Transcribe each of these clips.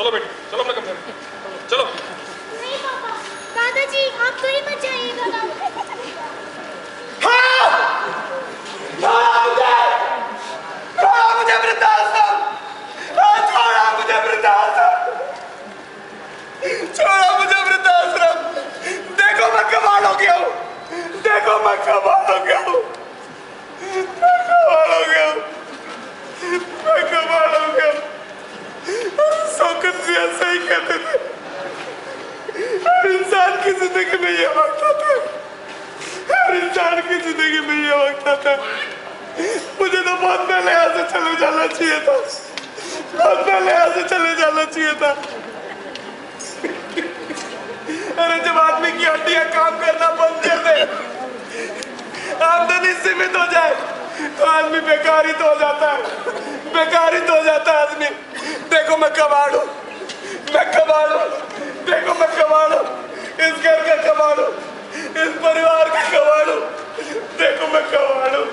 चलो बेटी, चलो अपने कमरे में, चलो। नहीं पापा, दादाजी आप तो ही मत जाइएगा ना। छोड़ा मुझे वृद्धाश्रम, छोड़ा मुझे वृद्धाश्रम, छोड़ा मुझे वृद्धाश्रम। देखो मैं कमाल हो गया हूँ, देखो मैं कमाल हो गया हूँ, मैं कमाल हो गया हूँ, मैं कमाल हो गया हूँ। शौकत जी ऐसा ही कहते थे, हर इंसान की जिंदगी में ये वक्त आता है, हर इंसान की जिंदगी में ये वक्त आता है। मुझे तो बहुत पहले यहाँ से चले जाना चाहिए था, बहुत पहले यहाँ से चले जाना चाहिए था। अरे जब आदमी की हड्डियां काम करना बंद कर दे, आमदनी सीमित हो जाए, तो आदमी बेकार ही तो हो जाता है, बेकार ही तो हो जाता है आदमी। देखो मैं कबाड़ हूँ, मैं कबाड़ हूँ, देखो मैं कबाड़ हूँ, इस घर का कबाड़ हूँ, इस परिवार का कबाड़ हूँ, देखो मैं कबाड़ हूँ,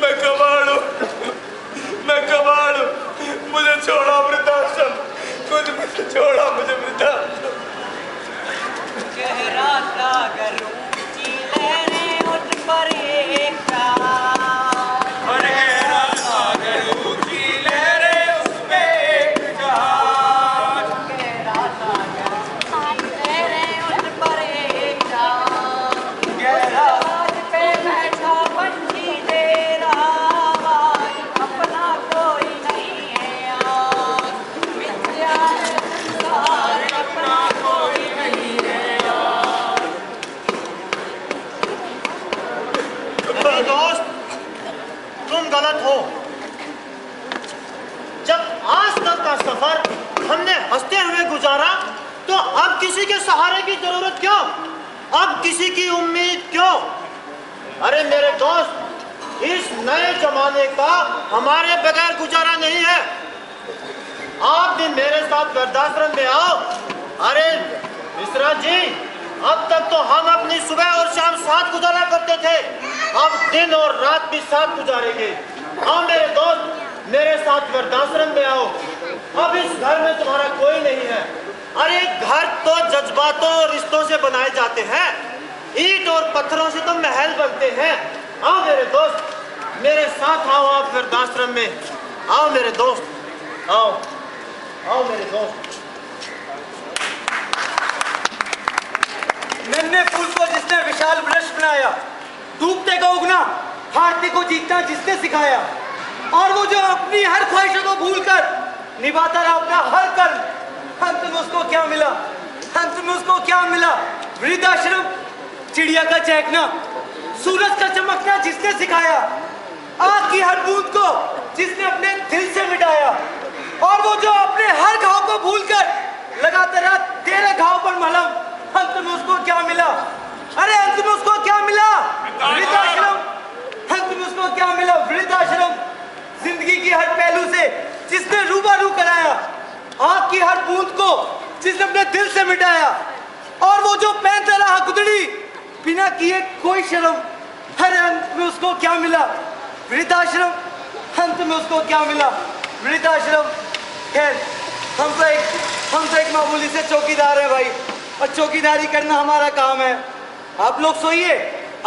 मैं कबाड़ हूँ, मैं कबाड़ हूँ। मुझे छोड़ा वृद्धाश्रम, कुछ मुझे छोड़ा, मुझे वृद्धाश्रम। गहरा सागर ऊंची लहरें उठ पर एक चाँद, और गहरा सागर ऊंची लहरें उसमें एक जहाज, गहरा सागर ऊंची लहरें उठ पर एक चाँद, गहरा जहाज पे बैठा पंछी दे रहा आवाज, अपना कोई नहीं है आज, मिथ्या है संसार, अपना कोई नहीं है। मेरे दोस्त, तुम गलत हो। जब आज तक का सफर हमने हंसते हुए गुजारा, तो अब किसी के सहारे की जरूरत क्यों? अब किसी की उम्मीद क्यों? अरे मेरे दोस्त, इस नए जमाने का हमारे बगैर गुजारा नहीं है। आप भी मेरे साथ वृद्धाश्रम में आओ। अरे मिश्रा जी, अब तक तो हम अपनी सुबह और शाम साथ गुजारा करते थे, अब दिन और रात भी साथ गुजारेंगे। आओ मेरे दोस्त, मेरे साथ वृद्धाश्रम में आओ। अब इस घर में तुम्हारा कोई नहीं है। अरे घर तो जज्बातों और रिश्तों से बनाए जाते हैं, ईंट और पत्थरों से तो महल बनते हैं। आओ मेरे दोस्त, मेरे साथ आओ आप वृद्धाश्रम में। आओ मेरे दोस्त, आओ आओ मेरे दोस्त। नन्हे फूल को जिसने विशाल वृक्ष बनाया, डूबते को उगना, हारते को जीतना जिसने सिखाया, और वो जो अपनी हर ख्वाहिशों को भूलकर निभाता रहा अपना हर कर्म, अंत में उसको क्या मिला? अंत में उसको क्या मिला? वृद्धाश्रम। चिड़िया का चहकना, सूरज का चमकना जिसने सिखाया, आग की हर बूंद को जिसने अपने दिल से मिटाया, और वो जो अपने हर घाव को भूलकर लगाता रहा तेरे घाव पर मलहम, अंत में उसको क्या मिला? अरे अंत में उसको क्या मिला? वृद्धाश्रम। अंत में उसको क्या मिला? वृद्धाश्रम। जिंदगी की हर पहलू से जिसने रूबरू कराया, आँख की हर बूंद को जिसने अपने दिल से मिटाया, और वो जो पहनता रहा गुदड़ी बिना किए कोई शर्म, अरे अंत में उसको क्या मिला? वृद्धाश्रम। अंत में उसको क्या मिला? वृद्धाश्रम। खैर, हम तो एक मामूली से चौकीदार है भाई, और चौकीदारी करना हमारा काम है। आप लोग सोइए,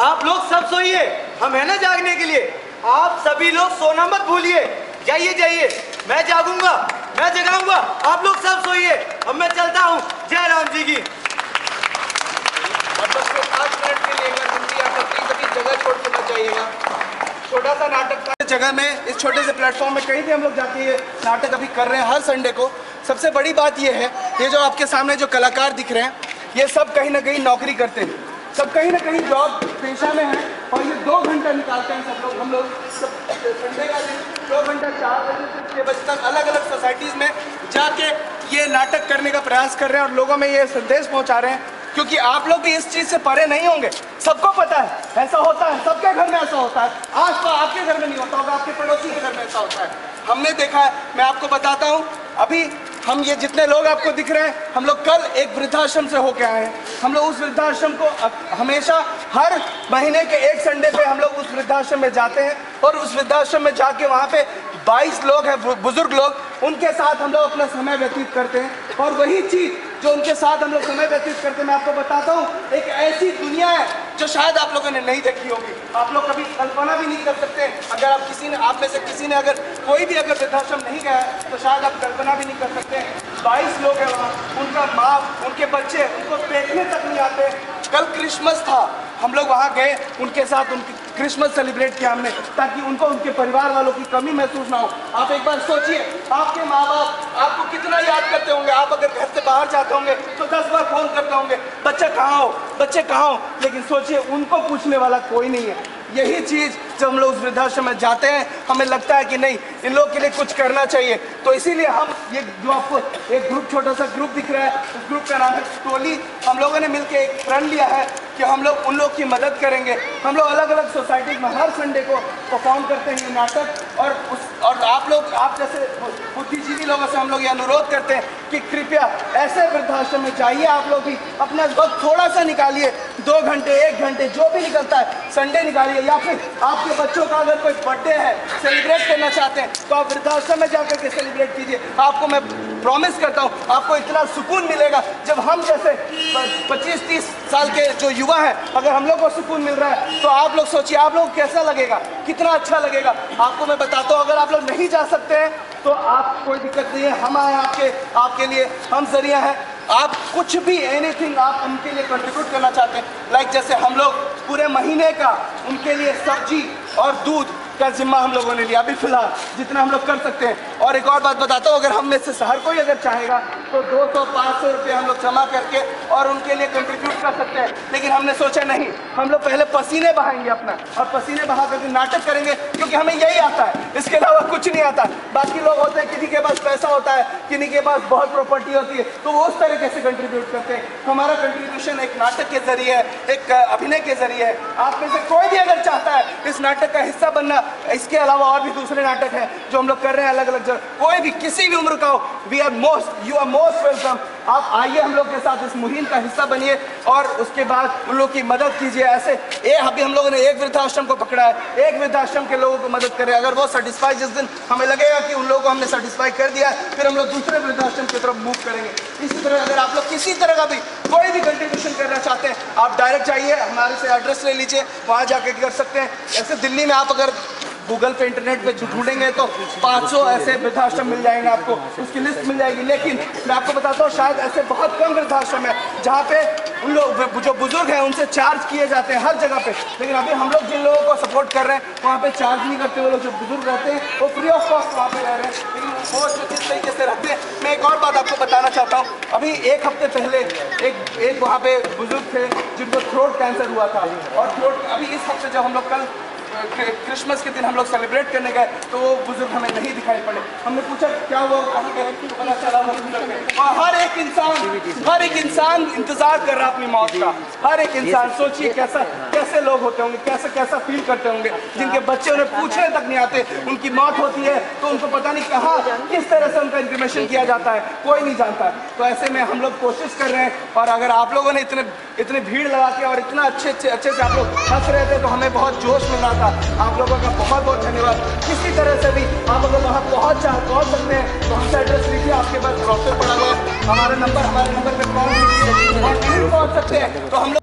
आप लोग सब सोइए, हम है ना जागने के लिए। आप सभी लोग सोना मत भूलिए। जाइए जाइए, मैं जागूंगा, मैं जगाऊंगा। आप लोग सब सोइए, अब मैं चलता हूँ। जय राम जी की। अब बस 5 मिनट के लिए आप अपनी सभी जगह छोड़ के मत जाइएगा। छोटा सा नाटक था जगह में, इस छोटे से प्लेटफॉर्म में कहीं भी हम लोग जाके ये नाटक अभी कर रहे हैं हर संडे को। सबसे बड़ी बात ये है, ये जो आपके सामने जो कलाकार दिख रहे हैं, ये सब कहीं ना कहीं नौकरी करते हैं, सब कहीं ना कहीं जॉब पेशा में हैं, और ये 2 घंटा निकालते हैं सब लोग। हम लोग संडे का दिन 2 घंटा 4 बजे से 6 बजे तक अलग अलग सोसाइटीज़ में जाके ये नाटक करने का प्रयास कर रहे हैं, और लोगों में ये संदेश पहुंचा रहे हैं, क्योंकि आप लोग भी इस चीज़ से परे नहीं होंगे। सबको पता है ऐसा होता है, सबके घर में ऐसा होता है। आज तो आपके घर में नहीं होता होगा, आपके पड़ोसी के घर में ऐसा होता है। हमने देखा है, मैं आपको बताता हूँ, अभी हम ये जितने लोग आपको दिख रहे हैं, हम लोग कल एक वृद्धाश्रम से होके आए हैं। हम लोग उस वृद्धाश्रम को हमेशा हर महीने के एक संडे पे हम लोग उस वृद्धाश्रम में जाते हैं और उस वृद्धाश्रम में जाके वहाँ पे 22 लोग हैं बुजुर्ग लोग, उनके साथ हम लोग अपना समय व्यतीत करते हैं। और वही चीज़ जो उनके साथ हम लोग समय व्यतीत करते हैं, मैं आपको बताता हूँ, एक ऐसी दुनिया है जो शायद आप लोगों ने नहीं देखी होगी। आप लोग कभी कल्पना भी नहीं कर सकते। अगर आप में से किसी ने अगर कोई भी अगर वृद्धाश्रम नहीं गया है तो शायद आप कल्पना भी नहीं कर सकते। 22 लोग हैं वहाँ, उनका माँ, उनके बच्चे, उनको देखने तक नहीं आते। कल क्रिसमस था, हम लोग वहाँ गए, उनके साथ उनकी क्रिसमस सेलिब्रेट किया हमने, ताकि उनको उनके परिवार वालों की कमी महसूस ना हो। आप एक बार सोचिए, आपके माँ बाप आपको कितना याद करते होंगे। आप अगर घर से बाहर जाते होंगे तो 10 बार फोन करते होंगे, बच्चे कहाँ हो, बच्चे कहाँ हो। लेकिन सोचिए, उनको पूछने वाला कोई नहीं है। यही चीज़ जब हम लोग उस वृद्धाश्रम में जाते हैं, हमें लगता है कि नहीं, इन लोग के लिए कुछ करना चाहिए। तो इसीलिए हम ये जो आपको एक ग्रुप, छोटा सा ग्रुप दिख रहा है, उस ग्रुप का नाम है टोली। हम लोगों ने मिलकर एक प्रण लिया है कि हम लोग उन लोग की मदद करेंगे। हम लोग अलग अलग सोसाइटी में हर संडे को परफॉर्म करते हैं ये नाटक। और आप जैसे बुद्धिजीवी लोगों से हम लोग ये अनुरोध करते हैं कि कृपया ऐसे वृद्धाश्रम में जाइए, आप लोग भी अपना वक्त थोड़ा सा निकालिए, 2 घंटे 1 घंटे जो भी निकलता है, संडे निकालिए। या फिर आपके बच्चों का अगर कोई बर्थडे है, सेलिब्रेट करना चाहते हैं, तो आप वृद्धाश्रम में जाकर के सेलिब्रेट कीजिए। आपको मैं प्रॉमिस करता हूँ, आपको इतना सुकून मिलेगा। जब हम जैसे 25-30 साल के जो युवा हैं, अगर हम लोग को सुकून मिल रहा है, तो आप लोग सोचिए, आप लोग कैसा लगेगा, कितना अच्छा लगेगा। आपको मैं बताता हूँ, अगर आप लोग नहीं जा सकते हैं तो आप, कोई दिक्कत नहीं है, हम आए आपके लिए, हम जरिया हैं। आप कुछ भी, एनीथिंग आप उनके लिए कंट्रीब्यूट करना चाहते हैं, लाइक जैसे हम लोग पूरे महीने का उनके लिए सब्जी और दूध का जिम्मा हम लोगों ने लिया अभी फिलहाल, जितना हम लोग कर सकते हैं। और एक और बात बताता हूँ, अगर हम में से हर कोई अगर चाहेगा तो 200-500 रुपये हम लोग जमा करके और उनके लिए कंट्रीब्यूट कर सकते हैं। लेकिन हमने सोचा नहीं, हम लोग पहले पसीने बहाएंगे अपना, और पसीने बहा करके नाटक करेंगे, क्योंकि हमें यही आता है, इसके अलावा कुछ नहीं आता। बाकी लोग होते हैं, किसी के पास पैसा होता है, किसी के पास बहुत प्रॉपर्टी होती है, तो वो उस तरीके से कंट्रीब्यूट करते हैं। हमारा कंट्रीब्यूशन एक नाटक के जरिए, एक अभिनय के जरिए है। आप में से कोई भी अगर चाहता है इस नाटक का हिस्सा बनना, इसके अलावा और भी दूसरे नाटक हैं जो हम लोग कर रहे हैं अलग अलग जगह, कोई भी किसी भी उम्र का हो, यू आर मोस्ट वेलकम। आप आइए, हम लोग के साथ इस मुहिम का हिस्सा बनिए और उसके बाद उन लोग की मदद कीजिए। ऐसे अभी हम लोगों ने एक वृद्धाश्रम को पकड़ा है, एक वृद्धाश्रम के लोगों को मदद करें। अगर वो सेटिस्फाई, जिस दिन हमें लगेगा कि उन लोगों को हमने सेटिस्फाई कर दिया है, फिर हम लोग दूसरे वृद्धाश्रम की तरफ मूव करेंगे। इसी तरह अगर आप लोग किसी तरह का भी कोई भी कंट्रीब्यूशन करना चाहते हैं, आप डायरेक्ट जाइए, हमारे से एड्रेस ले लीजिए, वहाँ जाके कर सकते हैं। ऐसे दिल्ली में आप अगर गूगल पे, इंटरनेट पे ढूंढेंगे तो 500 ऐसे वृद्धाश्रम मिल जाएंगे, आपको उसकी लिस्ट मिल जाएगी। लेकिन मैं आपको बताता हूँ, शायद ऐसे बहुत कम वृद्धाश्रम है जहाँ पे उन लोग जो बुजुर्ग हैं उनसे चार्ज किए जाते हैं हर जगह पे। लेकिन अभी हम लोग जिन लोगों को सपोर्ट कर रहे हैं वहाँ पे चार्ज नहीं करते। वो लोग जो बुजुर्ग रहते हैं वो फ्री ऑफ कॉस्ट वहाँ पे रह रहे हैं, लेकिन वो जिस तरीके से रहते हैं। मैं एक और बात आपको बताना चाहता हूँ, अभी 1 हफ्ते पहले एक वहाँ पे बुजुर्ग थे जिनको थ्रोट कैंसर हुआ था। और थ्रोट, अभी इस हफ्ते जब हम लोग कल क्रिसमस के दिन हम लोग सेलिब्रेट करने गए तो वो बुजुर्ग हमें नहीं दिखाई पड़े। हमने पूछा क्या हुआ, कहाँ गए, तो पता चला वो बुजुर्ग है। और हर एक इंसान इंतजार कर रहा अपनी मौत का। हर एक इंसान, सोचिए कैसे लोग होते होंगे, कैसा फील करते होंगे, जिनके बच्चे उन्हें पूछने तक नहीं आते, उनकी मौत होती है तो उनको पता नहीं कहाँ किस तरह से उनका इंफॉर्मेशन किया जाता है, कोई नहीं जानता। तो ऐसे में हम लोग कोशिश कर रहे हैं। और अगर आप लोगों ने इतने भीड़ लगा के और इतना अच्छे से आप लोग हंस रहे थे तो हमें बहुत जोश मिल रहा था। आप लोगों का बहुत बहुत धन्यवाद। किसी तरह से भी आप अगर वहाँ पहुँच सकते हैं तो हमसे एड्रेस लीजिए, आपके पास ब्रोशर पड़ा हुआ है, हमारे नंबर पे कॉल कीजिए और नहीं पहुँच सकते हैं तो हम लोग